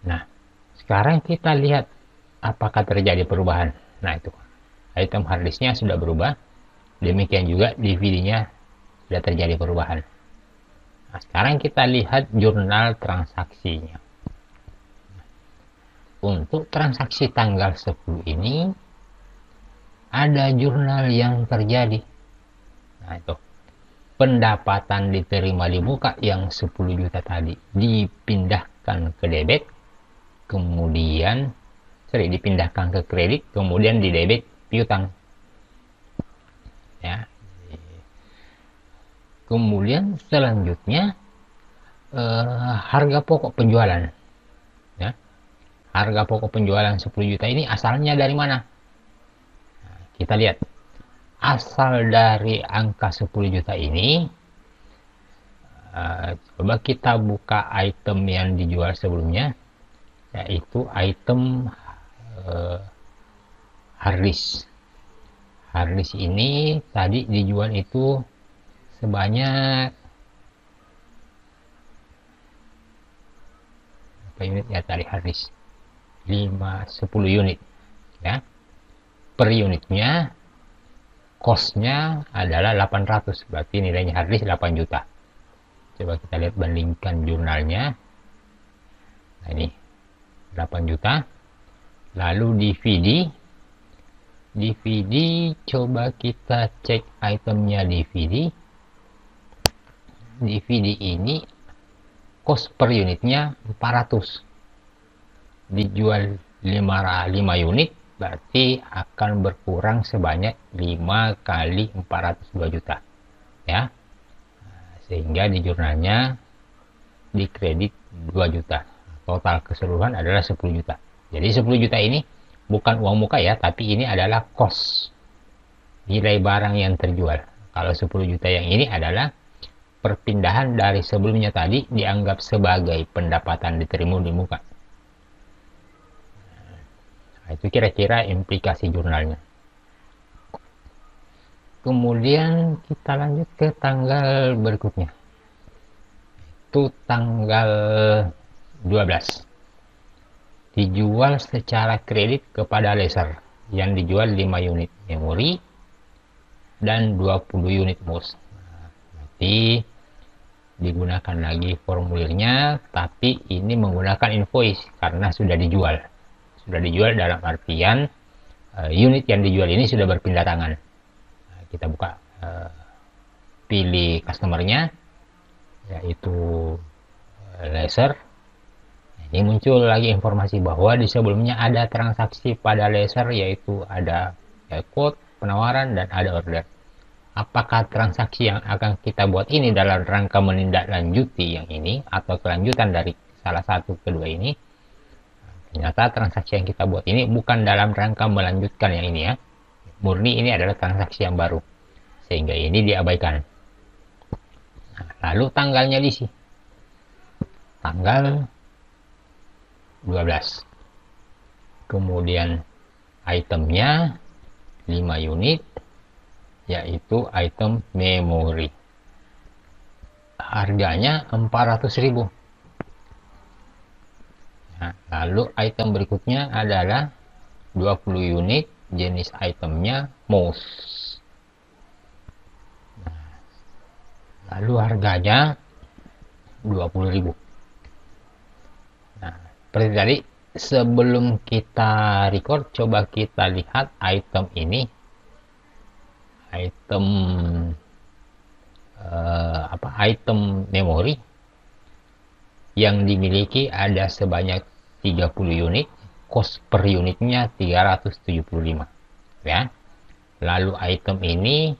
Nah, sekarang kita lihat apakah terjadi perubahan. Nah, itu item harddisknya sudah berubah, demikian juga DVD-nya sudah terjadi perubahan. Nah, sekarang kita lihat jurnal transaksinya. Untuk transaksi tanggal 10 ini ada jurnal yang terjadi. Nah, itu pendapatan diterima di muka yang 10 juta tadi dipindahkan ke debit, kemudian dipindahkan ke kredit, kemudian di debit piutang ya. Kemudian selanjutnya harga pokok penjualan ya. Harga pokok penjualan 10 juta ini asalnya dari mana? Nah, kita lihat asal dari angka 10 juta ini. Coba kita buka item yang dijual sebelumnya, yaitu item harddisk. Harddisk ini tadi dijual itu sebanyak berapa unit ya tadi harddisk? 10 unit ya. Per unitnya cost-nya adalah 800, berarti nilainya harddisk 8 juta. Coba kita lihat bandingkan jurnalnya. Nah, ini 8 juta. Lalu DVD coba kita cek itemnya DVD. DVD ini cost per unitnya 400. Dijual 5 unit berarti akan berkurang sebanyak 5 kali 402 juta ya. Sehingga di jurnalnya di kredit 2 juta. Total keseluruhan adalah 10 juta. Jadi 10 juta ini bukan uang muka ya, tapi ini adalah cost, nilai barang yang terjual. Kalau 10 juta yang ini adalah perpindahan dari sebelumnya tadi dianggap sebagai pendapatan diterima di muka. Nah, itu kira-kira implikasi jurnalnya. Kemudian kita lanjut ke tanggal berikutnya. Itu tanggal 12. Dijual secara kredit kepada laser yang dijual 5 unit memori dan 20 unit mouse. Nah, berarti digunakan lagi formulirnya, tapi ini menggunakan invoice karena sudah dijual. Sudah dijual dalam artian unit yang dijual ini sudah berpindah tangan. Nah, kita buka, pilih customernya, yaitu laser. Ini muncul lagi informasi bahwa di sebelumnya ada transaksi pada laser, yaitu ada quote, penawaran, dan ada order. Apakah transaksi yang akan kita buat ini dalam rangka menindaklanjuti yang ini atau kelanjutan dari salah satu kedua ini? Ternyata transaksi yang kita buat ini bukan dalam rangka melanjutkan yang ini ya. Murni ini adalah transaksi yang baru. Sehingga ini diabaikan. Nah, lalu tanggalnya diisi. Tanggal 12. Kemudian itemnya 5 unit, yaitu item memori. Harganya 400.000. Nah, lalu item berikutnya adalah 20 unit, jenis itemnya mouse. Nah, lalu harganya 20.000. Nah, seperti tadi sebelum kita record, coba kita lihat item ini, item item memori yang dimiliki ada sebanyak 30 unit, cost per unitnya 375 ya. Lalu item ini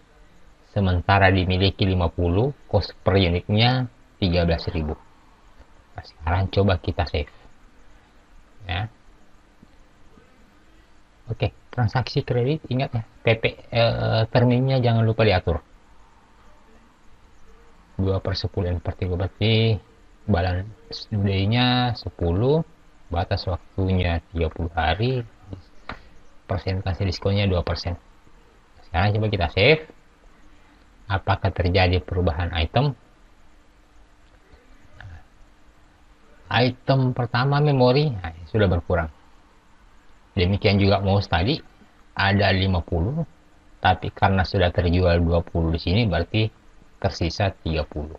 sementara dimiliki 50, cost per unitnya 13.000. Nah, sekarang coba kita save ya. Oke, transaksi kredit ingat ya, terminnya jangan lupa diatur 2/10 berarti balance day-nya 10, batas waktunya 30 hari, persentase diskonnya 2%. Sekarang coba kita save. Apakah terjadi perubahan item? Item pertama memori, nah, sudah berkurang. Demikian juga mouse tadi ada 50, tapi karena sudah terjual 20 di sini berarti tersisa 30.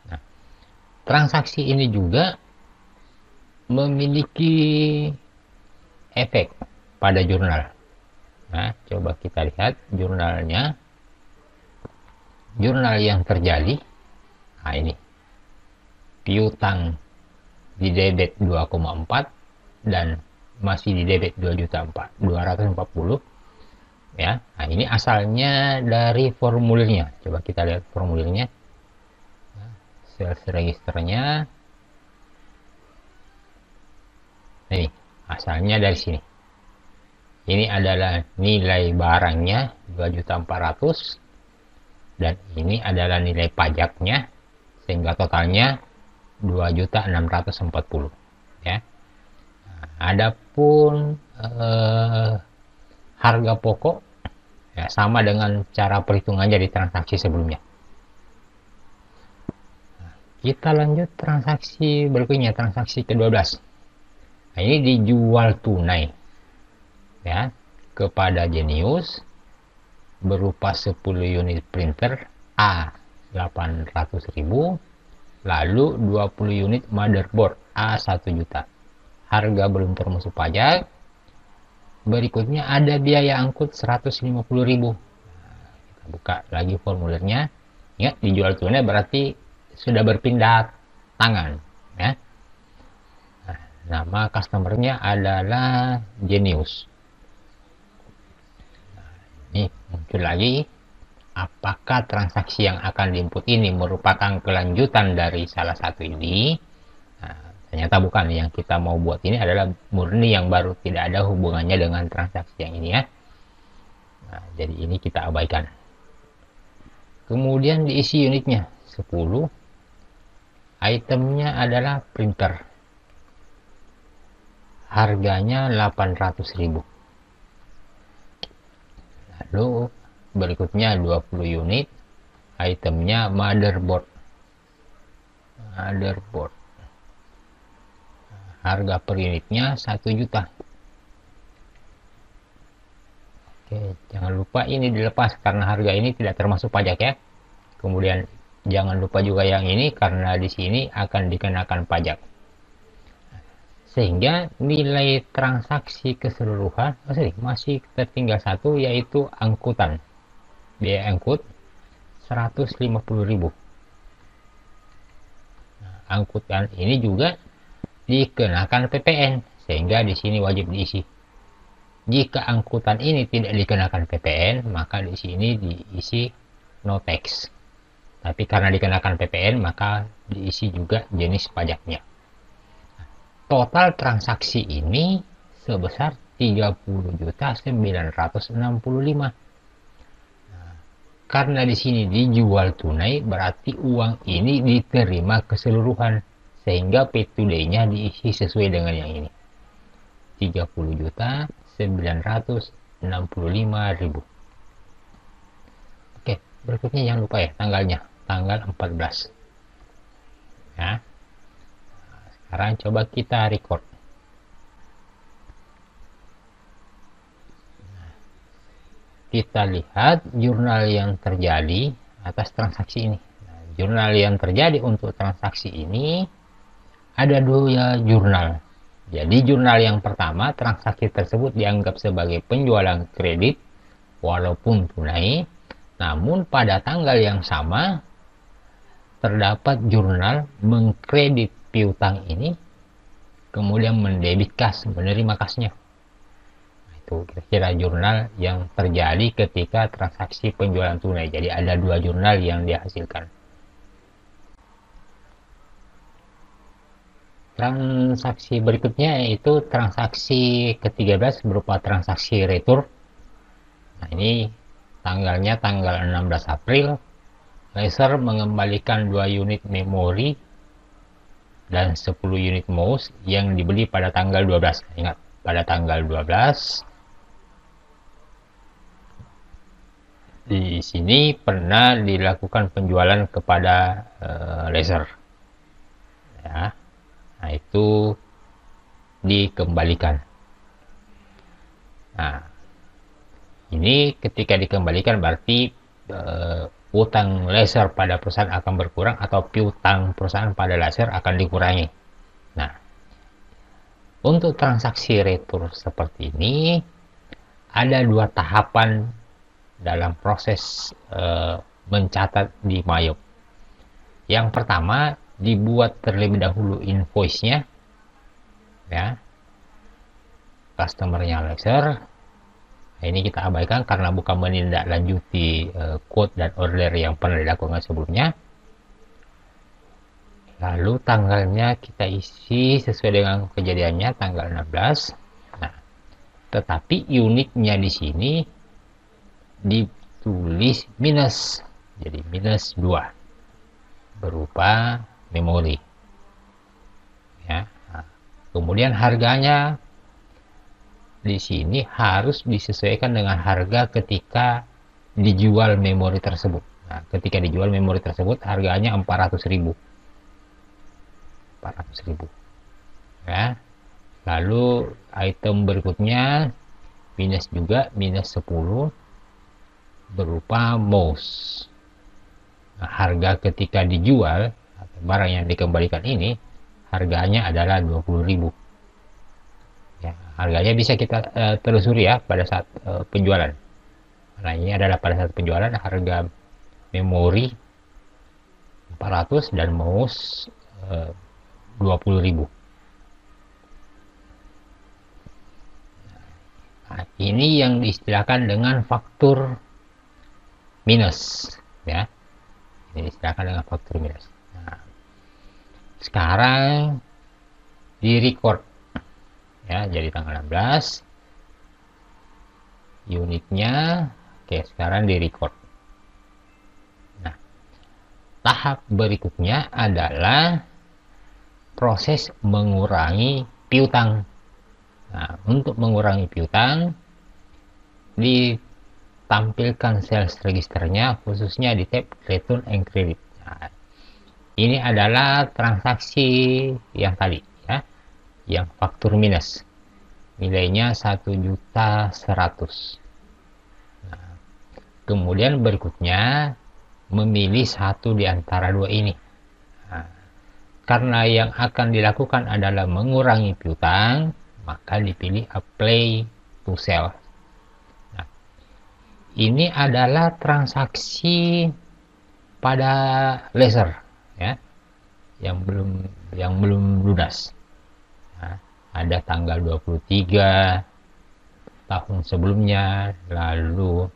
Nah, transaksi ini juga memiliki efek pada jurnal. Nah, coba kita lihat jurnalnya. jurnal yang terjadi. Nah ini piutang di debit 2,4 dan masih di debit 2.240 ya. Nah ini asalnya dari formulirnya, coba kita lihat formulirnya, sales registernya. Ini asalnya dari sini. Ini adalah nilai barangnya 2.400.000 dan ini adalah nilai pajaknya, sehingga totalnya 2.640.000 ya. Nah, adapun harga pokok ya, sama dengan cara perhitungannya di transaksi sebelumnya. Nah, kita lanjut transaksi berikutnya, transaksi ke-12. Nah, ini dijual tunai ya kepada Genius berupa 10 unit printer A 800.000, lalu 20 unit motherboard A 1 juta. Harga belum termasuk pajak. Berikutnya ada biaya angkut 150.000. Nah, kita buka lagi formulirnya. Ingat, dijual tunai berarti sudah berpindah tangan ya. Nah, nama customernya adalah Genius. Nah, ini muncul lagi, apakah transaksi yang akan diinput ini merupakan kelanjutan dari salah satu ini? Nah, ternyata bukan. Yang kita mau buat ini adalah murni yang baru, tidak ada hubungannya dengan transaksi yang ini ya. Nah, jadi ini kita abaikan. Kemudian diisi unitnya 10. Itemnya adalah printer. Harganya 800.000. Lalu berikutnya 20 unit. Itemnya motherboard. Harga per unitnya 1 juta. Oke, jangan lupa ini dilepas karena harga ini tidak termasuk pajak ya. Kemudian jangan lupa juga yang ini karena di sini akan dikenakan pajak. Sehingga nilai transaksi keseluruhan masih tertinggal satu, yaitu angkutan. Biaya angkut 150.000. Nah, angkutan ini juga dikenakan PPN, sehingga di sini wajib diisi. Jika angkutan ini tidak dikenakan PPN, maka di sini diisi no tax. Tapi karena dikenakan PPN, maka diisi juga jenis pajaknya. Total transaksi ini sebesar 30.965. Nah, karena di sini dijual tunai, berarti uang ini diterima keseluruhan, sehingga P2D-nya diisi sesuai dengan yang ini. 30.965.000. Oke, berikutnya jangan lupa ya tanggalnya, tanggal 14 ya. Sekarang coba kita record. Kita lihat jurnal yang terjadi atas transaksi ini. Nah, jurnal yang terjadi untuk transaksi ini ada 2 jurnal. Jadi jurnal yang pertama, transaksi tersebut dianggap sebagai penjualan kredit walaupun tunai, namun pada tanggal yang sama terdapat jurnal mengkredit piutang ini, kemudian mendebit kas, menerima kasnya. Nah, itu kira-kira jurnal yang terjadi ketika transaksi penjualan tunai. Jadi ada 2 jurnal yang dihasilkan. Transaksi berikutnya yaitu transaksi ke-13 berupa transaksi retur. Nah, ini tanggalnya tanggal 16 April. Laser mengembalikan 2 unit memori dan 10 unit mouse yang dibeli pada tanggal 12. Ingat, pada tanggal 12. Di sini pernah dilakukan penjualan kepada Laser. Ya. Nah, itu dikembalikan. Nah, ini ketika dikembalikan berarti utang Laser pada perusahaan akan berkurang atau piutang perusahaan pada Laser akan dikurangi. Nah, untuk transaksi retur seperti ini ada 2 tahapan dalam proses mencatat di Mayop. Yang pertama, dibuat terlebih dahulu invoice-nya, ya, customer-nya laser. Nah, ini kita abaikan karena bukan menindaklanjuti quote dan order yang pernah dilakukan sebelumnya. Lalu tanggalnya kita isi sesuai dengan kejadiannya, tanggal 16. Nah, tetapi unitnya di sini ditulis minus, jadi minus 2 berupa memori, ya. Nah, kemudian harganya di sini harus disesuaikan dengan harga ketika dijual memori tersebut. Nah, ketika dijual memori tersebut harganya 400.000, ya. Lalu item berikutnya minus juga, minus 10 berupa mouse. Nah, harga ketika dijual atau barang yang dikembalikan ini harganya adalah 20.000, ya. Harganya bisa kita telusuri ya pada saat penjualan. Nah, ini adalah pada saat penjualan harga memori 400 dan mouse 20.000. Nah, ini yang diistilahkan dengan faktur minus, ya. Ini diistilahkan dengan faktur minus. Nah, sekarang di record, ya, jadi tanggal 16 unitnya. Oke, sekarang di record. Nah, tahap berikutnya adalah proses mengurangi piutang. Nah, untuk mengurangi piutang ditampilkan sales registernya khususnya di tab return and credit. Nah, ini adalah transaksi yang tadi, ya, yang faktur minus, nilainya 1.100.000. Nah, kemudian berikutnya memilih satu di antara dua ini. Nah, karena yang akan dilakukan adalah mengurangi piutang, maka dipilih apply to sell. Nah, ini adalah transaksi pada laser, ya, yang belum lunas. Nah, ada tanggal 23 tahun sebelumnya, lalu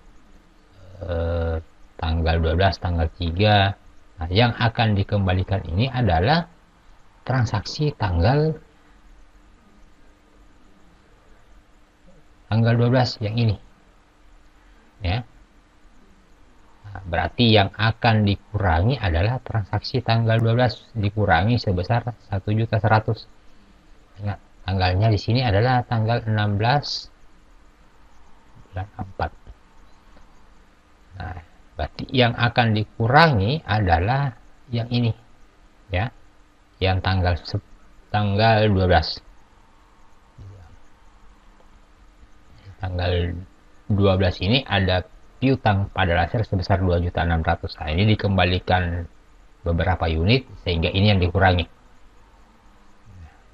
tanggal 12, tanggal 3. Nah, yang akan dikembalikan ini adalah transaksi tanggal 12 yang ini, ya. Nah, berarti yang akan dikurangi adalah transaksi tanggal 12 dikurangi sebesar 1.100.000. Ingat, tanggalnya di sini adalah tanggal 16 bulan 4. Nah, berarti yang akan dikurangi adalah yang ini, ya, yang tanggal 12. Tanggal 12 ini ada piutang pada laser sebesar 2.600.000. Nah, ini dikembalikan beberapa unit sehingga ini yang dikurangi.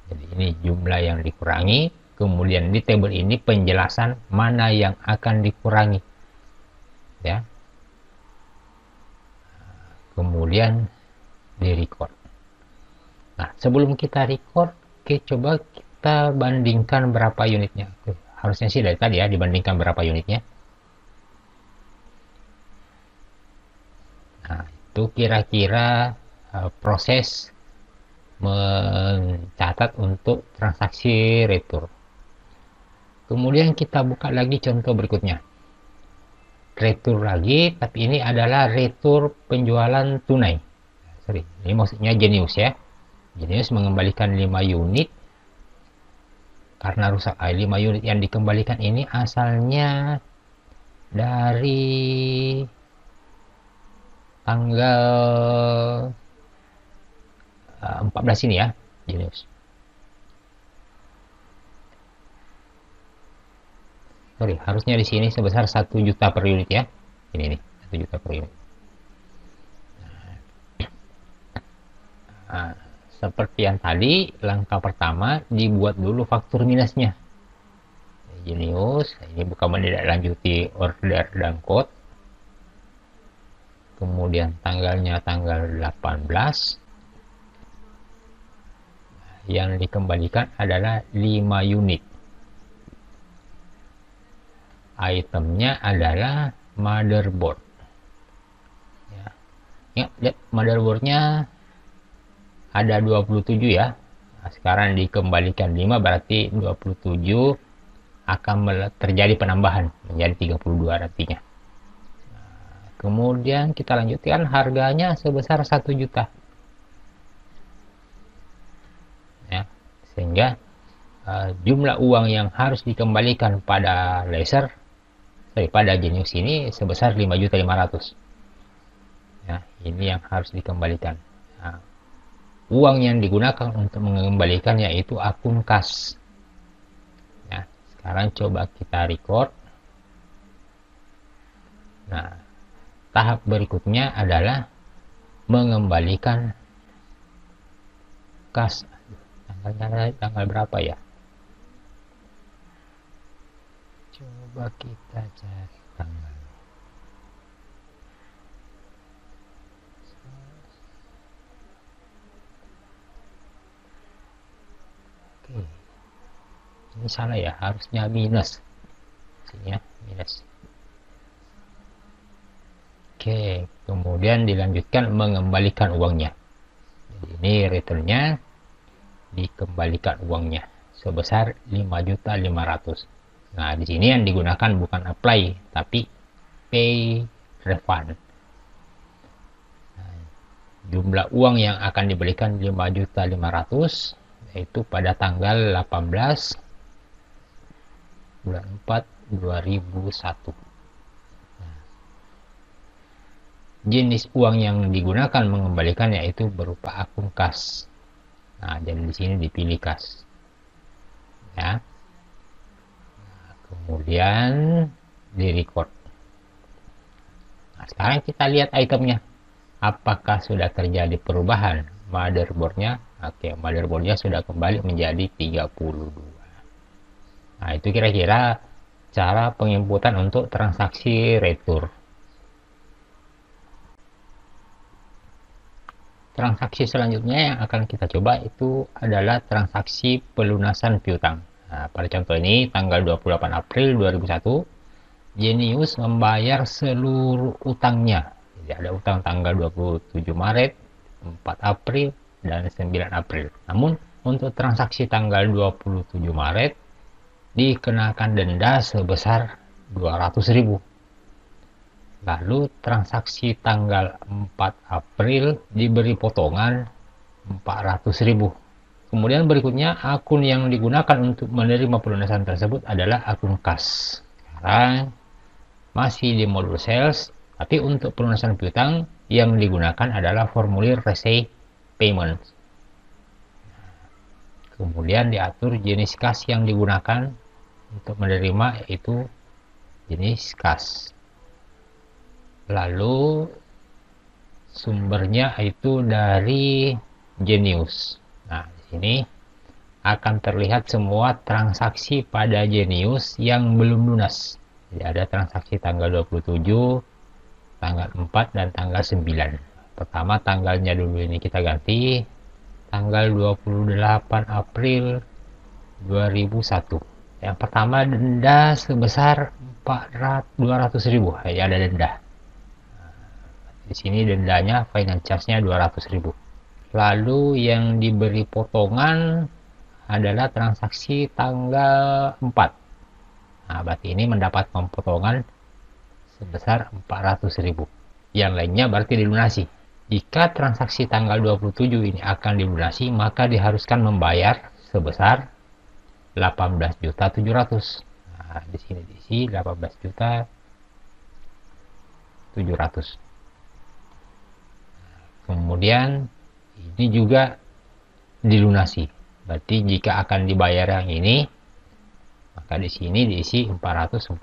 Jadi ini jumlah yang dikurangi. Kemudian di tabel ini penjelasan mana yang akan dikurangi, ya. Kemudian di record. Nah, sebelum kita record, oke, coba kita bandingkan berapa unitnya. Oke, harusnya sih dari tadi ya dibandingkan berapa unitnya. Nah, itu kira-kira proses mencatat untuk transaksi retur. Kemudian kita buka lagi contoh berikutnya. Retur lagi, tapi ini adalah retur penjualan tunai. Sorry, ini maksudnya Genius, ya. Genius mengembalikan 5 unit karena rusak. 5 unit yang dikembalikan ini asalnya dari tanggal 14 ini, ya, Genius. Sorry, harusnya di sini sebesar 1 juta per unit, ya. Ini 1 juta per unit. Nah, seperti yang tadi, langkah pertama dibuat dulu faktur minusnya. Genius, ini bukan menindaklanjuti order dan code. kemudian tanggalnya tanggal 18. Yang dikembalikan adalah 5 unit. Itemnya adalah motherboard. Ya, lihat motherboardnya ada 27 ya. Nah, sekarang dikembalikan 5, berarti 27 akan terjadi penambahan menjadi 32 nantinya. Nah, kemudian kita lanjutkan, harganya sebesar 1 juta. Ya, sehingga jumlah uang yang harus dikembalikan pada laser daripada Genius ini sebesar 5.500.000. Ya, ini yang harus dikembalikan. Nah, uang yang digunakan untuk mengembalikan yaitu akun kas. Ya, sekarang coba kita record. Nah, tahap berikutnya adalah mengembalikan kas. Tanggal berapa ya? Coba kita cari tanggal. Oke, ini salah ya, harusnya minus. Sini ya, minus. Oke, kemudian dilanjutkan mengembalikan uangnya. Jadi ini returnnya, dikembalikan uangnya sebesar 5.500.000. Nah, di sini yang digunakan bukan apply tapi pay refund. Nah, jumlah uang yang akan diberikan 5.500.000 yaitu pada tanggal 18 bulan 4 2001. Nah, jenis uang yang digunakan mengembalikan yaitu berupa akun kas. Nah, dan di sini dipilih kas. Ya. Nah, kemudian di record. Nah, sekarang kita lihat itemnya. Apakah sudah terjadi perubahan motherboardnya? Oke, motherboardnya sudah kembali menjadi 32. Nah, itu kira-kira cara penginputan untuk transaksi retur. Transaksi selanjutnya yang akan kita coba itu adalah transaksi pelunasan piutang. Nah, pada contoh ini tanggal 28 April 2001 Genius membayar seluruh utangnya. Jadi ada utang tanggal 27 Maret, 4 April, dan 9 April. Namun untuk transaksi tanggal 27 Maret dikenakan denda sebesar 200.000. Lalu transaksi tanggal 4 April diberi potongan 400.000. Kemudian berikutnya akun yang digunakan untuk menerima pelunasan tersebut adalah akun kas. Sekarang masih di modul sales, tapi untuk pelunasan piutang yang digunakan adalah formulir receipt payment. Kemudian diatur jenis kas yang digunakan untuk menerima yaitu jenis kas. Lalu sumbernya itu dari Genius. Nah, di sini akan terlihat semua transaksi pada Genius yang belum lunas. Jadi ada transaksi tanggal 27, tanggal 4, dan tanggal 9. Pertama tanggalnya dulu ini kita ganti. Tanggal 28 April 2001. Yang pertama denda sebesar 200.000. Ya, ada denda. Di sini dendanya finance charge-nya 200.000. Lalu yang diberi potongan adalah transaksi tanggal 4. Nah, berarti ini mendapat potongan sebesar 400.000. Yang lainnya berarti dilunasi. Jika transaksi tanggal 27 ini akan dilunasi, maka diharuskan membayar sebesar 18.700.000. Nah, di sini diisi 18.700.000. Kemudian ini juga dilunasi. Berarti jika akan dibayar yang ini, maka di sini diisi 440.000.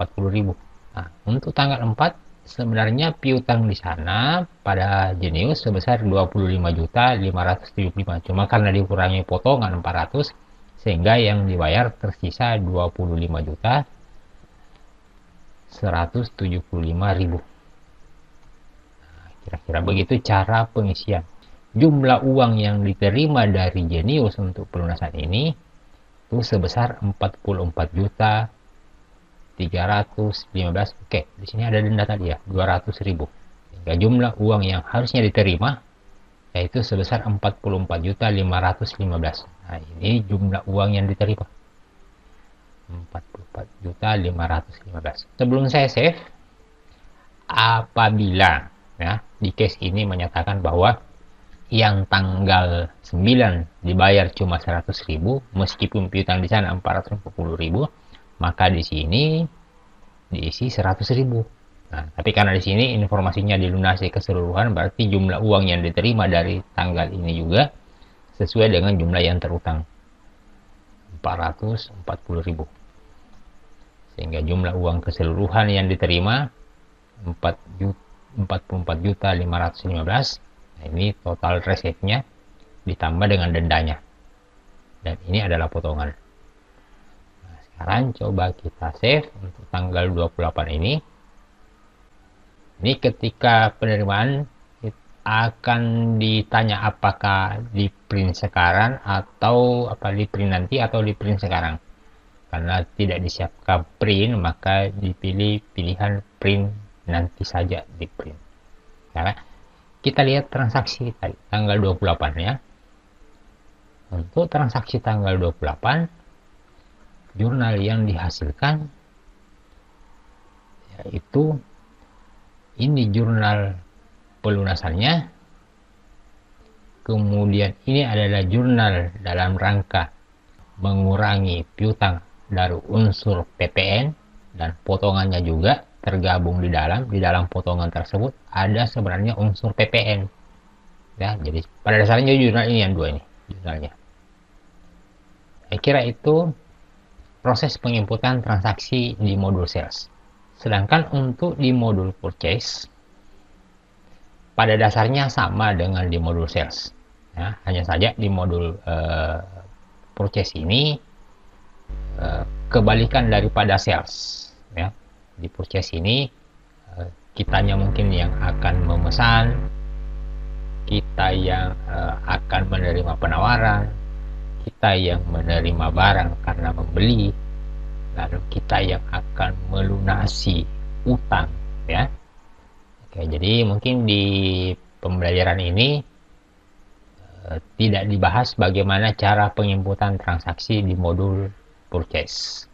Nah, untuk tanggal 4 sebenarnya piutang di sana pada Genius sebesar 25.575. Cuma karena dikurangi potongan 400 sehingga yang dibayar tersisa 25.175.000. Kira-kira begitu cara pengisian. Jumlah uang yang diterima dari Genius untuk pelunasan ini itu sebesar 44 juta 315. Oke, di sini ada denda tadi ya, 200.000. Sehingga jumlah uang yang harusnya diterima yaitu sebesar 44 juta 515. Nah, ini jumlah uang yang diterima. 44 juta 515. Sebelum saya save, apabila ya di case ini menyatakan bahwa yang tanggal 9 dibayar cuma 100.000 meskipun piutang di sana 440.000, maka di sini diisi 100.000. Nah, tapi karena di sini informasinya dilunasi keseluruhan, berarti jumlah uang yang diterima dari tanggal ini juga sesuai dengan jumlah yang terutang, 440.000. Sehingga jumlah uang keseluruhan yang diterima 44 juta 515. Nah, ini total resepnya ditambah dengan dendanya. Dan ini adalah potongan. Nah, sekarang coba kita save untuk tanggal 28 ini. Ini ketika penerimaan akan ditanya apakah di print sekarang atau apa di print nanti atau di print sekarang. Karena tidak disiapkan print, maka dipilih pilihan print nanti saja di print. Karena kita lihat transaksi tadi tanggal 28 ya. Untuk transaksi tanggal 28, jurnal yang dihasilkan yaitu ini jurnal pelunasannya, kemudian ini adalah jurnal dalam rangka mengurangi piutang dari unsur PPN, dan potongannya juga tergabung di dalam potongan tersebut ada sebenarnya unsur PPN ya. Jadi pada dasarnya jurnal ini yang dua ini jurnalnya. Saya kira itu proses penginputan transaksi di modul sales. Sedangkan untuk di modul purchase pada dasarnya sama dengan di modul sales ya, hanya saja di modul purchase ini kebalikan daripada sales ya. Di purchase ini kitanya mungkin yang akan memesan, kita yang akan menerima penawaran, kita yang menerima barang karena membeli, lalu kita yang akan melunasi utang ya. Oke, jadi mungkin di pembelajaran ini tidak dibahas bagaimana cara penginputan transaksi di modul purchase.